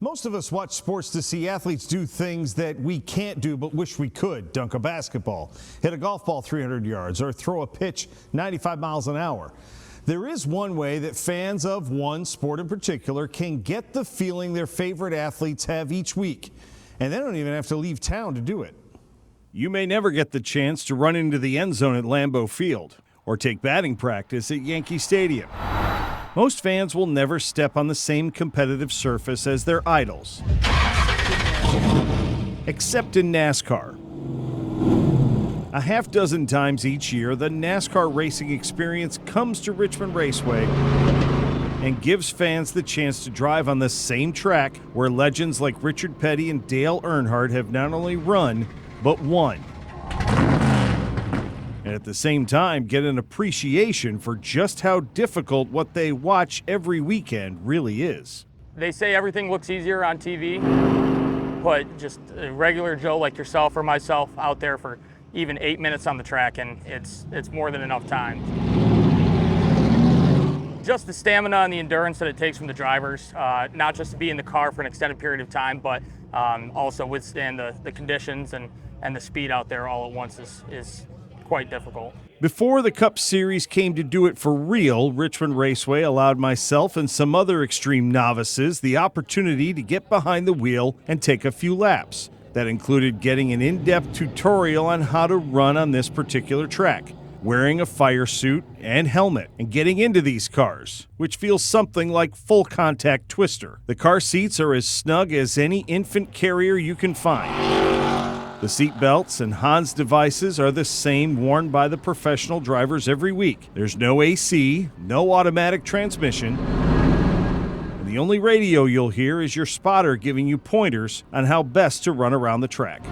Most of us watch sports to see athletes do things that we can't do but wish we could. Dunk a basketball, hit a golf ball 300 yards, or throw a pitch 95 miles an hour. There is one way that fans of one sport in particular can get the feeling their favorite athletes have each week, and they don't even have to leave town to do it. You may never get the chance to run into the end zone at Lambeau Field or take batting practice at Yankee Stadium. Most fans will never step on the same competitive surface as their idols, except in NASCAR. A half dozen times each year, the NASCAR Racing Experience comes to Richmond Raceway and gives fans the chance to drive on the same track where legends like Richard Petty and Dale Earnhardt have not only run, but won. And at the same time, get an appreciation for just how difficult what they watch every weekend really is. They say everything looks easier on TV, but just a regular Joe like yourself or myself out there for even 8 minutes on the track, and it's more than enough time. Just the stamina and the endurance that it takes from the drivers, not just to be in the car for an extended period of time, but also withstand the conditions and the speed out there all at once is quite difficult. Before the Cup Series came to do it for real, Richmond Raceway allowed myself and some other extreme novices the opportunity to get behind the wheel and take a few laps. That included getting an in-depth tutorial on how to run on this particular track, wearing a fire suit and helmet, and getting into these cars, which feels something like full contact twister. The car seats are as snug as any infant carrier you can find. The seat belts and Hans devices are the same worn by the professional drivers every week. There's no AC, no automatic transmission, and the only radio you'll hear is your spotter giving you pointers on how best to run around the track.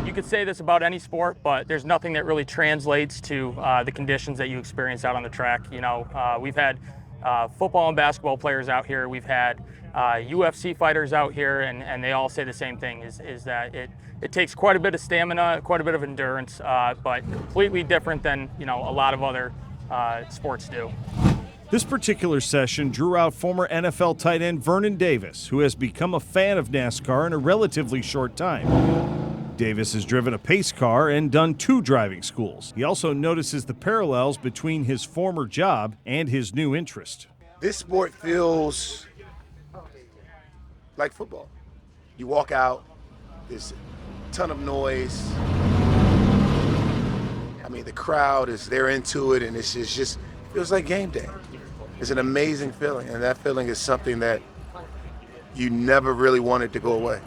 You could say this about any sport, but there's nothing that really translates to the conditions that you experience out on the track. You know, we've had football and basketball players out here. We've had UFC fighters out here, and they all say the same thing, is that it takes quite a bit of stamina, quite a bit of endurance, but completely different than, you know, a lot of other sports do. This particular session drew out former NFL tight end Vernon Davis, who has become a fan of NASCAR in a relatively short time. Davis has driven a pace car and done 2 driving schools. He also notices the parallels between his former job and his new interest. This sport feels like football. You walk out, there's a ton of noise. I mean, the crowd they're into it, and it just feels like game day. It's an amazing feeling, and that feeling is something that you never really wanted to go away.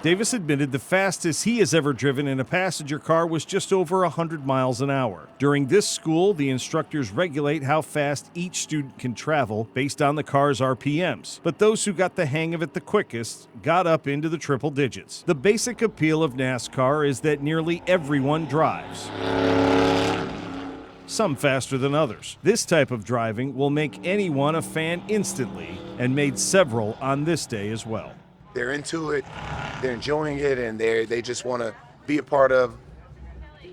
Davis admitted the fastest he has ever driven in a passenger car was just over 100 miles an hour. During this school, the instructors regulate how fast each student can travel based on the car's RPMs. But those who got the hang of it the quickest got up into the triple digits. The basic appeal of NASCAR is that nearly everyone drives, some faster than others. This type of driving will make anyone a fan instantly, and made several on this day as well. They're into it, they're enjoying it, and they just want to be a part of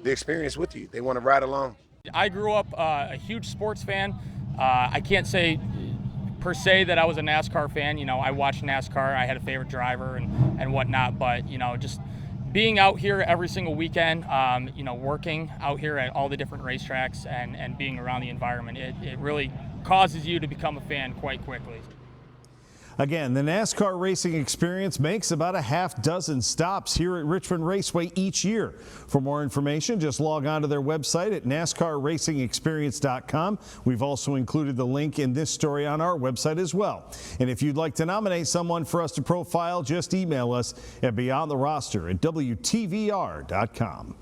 the experience with you. They want to ride along. I grew up a huge sports fan. I can't say per se that I was a NASCAR fan. You know, I watched NASCAR, I had a favorite driver and whatnot, but, you know, just being out here every single weekend, you know, working out here at all the different racetracks and being around the environment, it really causes you to become a fan quite quickly. Again, the NASCAR Racing Experience makes about a half dozen stops here at Richmond Raceway each year. For more information, just log on to their website at NASCARRacingExperience.com. We've also included the link in this story on our website as well. And if you'd like to nominate someone for us to profile, just email us at beyondtheroster@WTVR.com.